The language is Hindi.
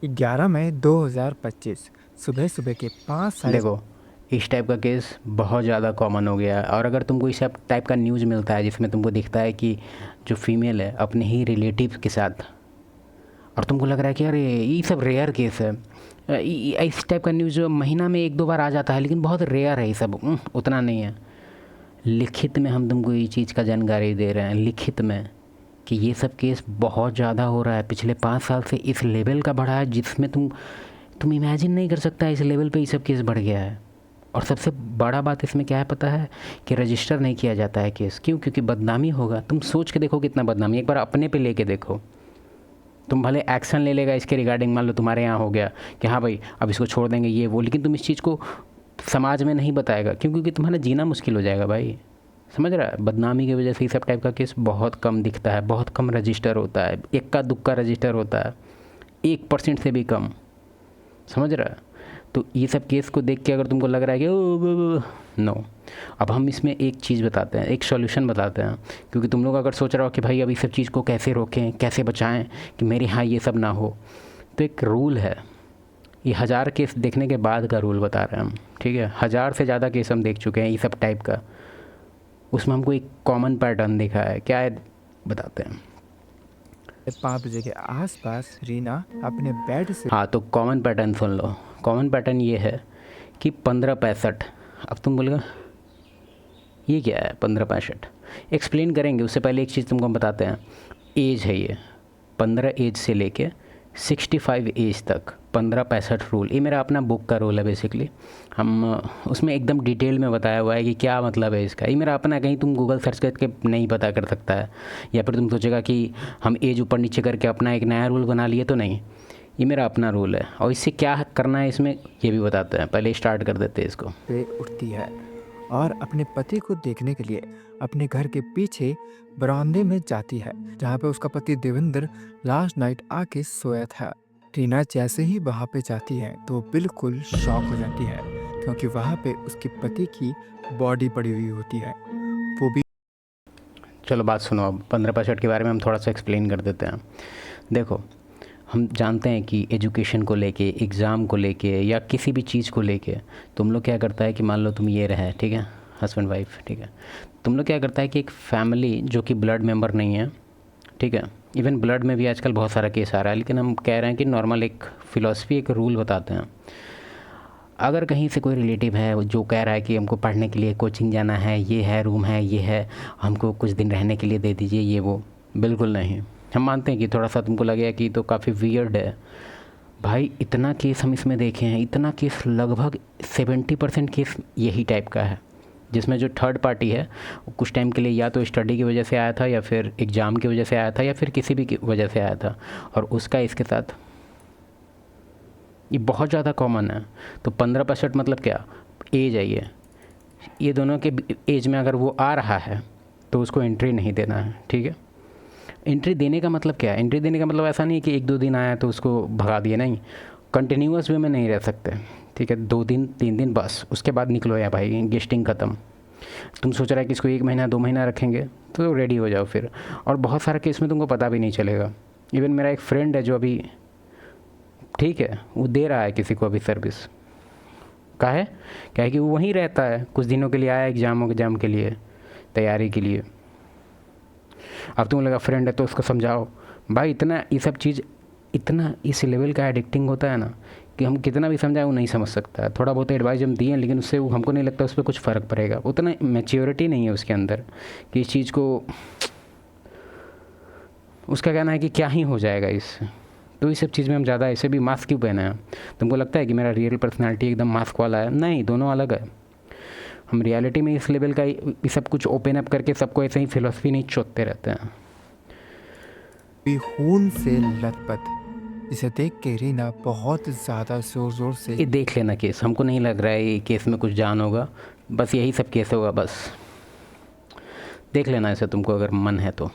11 मई 2025 सुबह सुबह के 5 साढ़े। देखो, इस टाइप का केस बहुत ज़्यादा कॉमन हो गया है। और अगर तुमको इस टाइप का न्यूज़ मिलता है जिसमें तुमको दिखता है कि जो फीमेल है अपने ही रिलेटिव के साथ, और तुमको लग रहा है कि अरे ये सब रेयर केस है, इस टाइप का न्यूज़ जो महीना में एक दो बार आ जाता है, लेकिन बहुत रेयर है ये सब, उतना नहीं है। लिखित में हम तुमको ये चीज़ का जानकारी दे रहे हैं, लिखित में, कि ये सब केस बहुत ज़्यादा हो रहा है। पिछले 5 साल से इस लेवल का बढ़ा है जिसमें तुम इमेजिन नहीं कर सकता इस लेवल पे ये सब केस बढ़ गया है। और सबसे बड़ा बात इसमें क्या है पता है, कि रजिस्टर नहीं किया जाता है केस। क्यों? क्योंकि बदनामी होगा। तुम सोच के देखो कितना बदनामी, एक बार अपने पे लेके देखो। तुम भले एक्शन ले लेगा इसके रिगार्डिंग, मान लो तुम्हारे यहाँ हो गया कि हाँ भाई अब इसको छोड़ देंगे ये वो, लेकिन तुम इस चीज़ को समाज में नहीं बताएगा। क्यों? क्योंकि तुम्हारा जीना मुश्किल हो जाएगा भाई। समझ रहा है? बदनामी की वजह से इस सब टाइप का केस बहुत कम दिखता है, बहुत कम रजिस्टर होता है, इक्का दुक्का रजिस्टर होता है, 1% से भी कम। समझ रहा है? तो ये सब केस को देख के अगर तुमको लग रहा है कि ओ नो, अब हम इसमें एक चीज़ बताते हैं, एक सॉल्यूशन बताते हैं। क्योंकि तुम लोग अगर सोच रहे हो कि भाई अब इस सब चीज़ को कैसे रोकें, कैसे बचाएं कि मेरे यहाँ ये सब ना हो, तो एक रूल है। ये 1000 केस देखने के बाद का रूल बता रहे हैं हम, ठीक है? 1000 से ज़्यादा केस हम देख चुके हैं ये सब टाइप का। उसमें हमको एक कॉमन पैटर्न दिखा है। क्या है बताते हैं। 5 बजे के आसपास रीना अपने बेड से। हाँ, तो कॉमन पैटर्न सुन लो। कॉमन पैटर्न ये है कि 1565। अब तुम बोलेगा ये क्या है 1565? एक्सप्लेन करेंगे, उससे पहले एक चीज़ तुमको हम बताते हैं। एज है ये, 15 एज से लेके 65 एज तक 1565 रूल। ये मेरा अपना बुक का रूल है बेसिकली। हम उसमें एकदम डिटेल में बताया हुआ है कि क्या मतलब है इसका। ये मेरा अपना, कहीं तुम गूगल सर्च करके नहीं पता कर सकता है, या फिर तुम सोचेगा कि हम एज ऊपर नीचे करके अपना एक नया रूल बना लिए, तो नहीं। ये मेरा अपना रूल है, और इससे क्या करना है इसमें ये भी बताते हैं। पहले स्टार्ट कर देते हैं इसको। से उठती है और अपने पति को देखने के लिए अपने घर के पीछे बरामदे में जाती है, जहाँ पे उसका पति देवेंद्र लास्ट नाइट आके सोया था। टीना जैसे ही वहाँ पे जाती है तो वो बिल्कुल शॉक हो जाती है, क्योंकि वहाँ पे उसके पति की बॉडी पड़ी हुई होती है, वो भी। चलो बात सुनो, अब 1565 के बारे में हम थोड़ा सा एक्सप्लेन कर देते हैं। देखो, हम जानते हैं कि एजुकेशन को लेके, एग्ज़ाम को लेके, या किसी भी चीज़ को लेके तुम लोग क्या करता है कि मान लो तुम ये रहे, ठीक है, हस्बैंड वाइफ, ठीक है, तुम लोग क्या करता है कि एक फैमिली जो कि ब्लड मेंबर नहीं है, ठीक है, इवन ब्लड में भी आजकल बहुत सारा केस आ रहा है, लेकिन हम कह रहे हैं कि नॉर्मल एक फ़िलॉसफी, एक रूल बताते हैं। अगर कहीं से कोई रिलेटिव है जो कह रहा है कि हमको पढ़ने के लिए कोचिंग जाना है, ये है रूम है, ये है, हमको कुछ दिन रहने के लिए दे दीजिए, ये वो, बिल्कुल नहीं। हम मानते हैं कि थोड़ा सा तुमको लगेगा कि तो काफ़ी वियर्ड है। भाई इतना केस हम इसमें देखे हैं, इतना केस, लगभग 70% केस यही टाइप का है, जिसमें जो थर्ड पार्टी है वो कुछ टाइम के लिए या तो स्टडी की वजह से आया था, या फिर एग्ज़ाम की वजह से आया था, या फिर किसी भी की वजह से आया था, और उसका इसके साथ, ये बहुत ज़्यादा कॉमन है। तो 1565 मतलब क्या, एज है ये दोनों के एज में अगर वो आ रहा है तो उसको एंट्री नहीं देना है, ठीक है? एंट्री देने का मतलब क्या है? एंट्री देने का मतलब ऐसा नहीं है कि 1-2 दिन आया तो उसको भगा दिए, नहीं। कंटिन्यूअस वे में नहीं रह सकते, ठीक है? 2 दिन 3 दिन बस, उसके बाद निकलो या भाई, गेस्टिंग ख़त्म। तुम सोच रहा है कि इसको 1 महीना 2 महीना रखेंगे, तो रेडी हो जाओ फिर। और बहुत सारे केस में तुमको पता भी नहीं चलेगा। इवन मेरा एक फ्रेंड है जो अभी, ठीक है, वो दे रहा है किसी को अभी सर्विस। का है क्या है कि वो वहीं रहता है, कुछ दिनों के लिए आया एग्ज़ाम के लिए, तैयारी के लिए। अब तुम लगा फ्रेंड है तो उसको समझाओ। भाई इतना ये सब चीज़, इतना इस लेवल का एडिक्टिंग होता है ना, कि हम कितना भी समझाएं वो नहीं समझ सकता है। थोड़ा बहुत एडवाइस हम दिए, लेकिन उससे हमको नहीं लगता उस पर कुछ फ़र्क पड़ेगा। उतना मैच्योरिटी नहीं है उसके अंदर कि इस चीज़ को, उसका कहना है कि क्या ही हो जाएगा इससे। तो इस सब चीज़ में हम ज़्यादा, ऐसे भी मास्क क्यों पहना है? तुमको लगता है कि मेरा रियल पर्सनैलिटी एकदम मास्क वाला है? नहीं, दोनों अलग है। हम रियलिटी में इस लेवल का ये सब कुछ ओपन अप करके सबको ऐसे ही फिलोसफी नहीं चोतते रहते हैं। भी खून से लथपथ, जिसे देख के रीना बहुत ज़्यादा ज़ोर ज़ोर से। ये देख लेना केस, हमको नहीं लग रहा है ये केस में कुछ जान होगा, बस यही सब केस होगा, बस देख लेना इसे तुमको अगर मन है तो।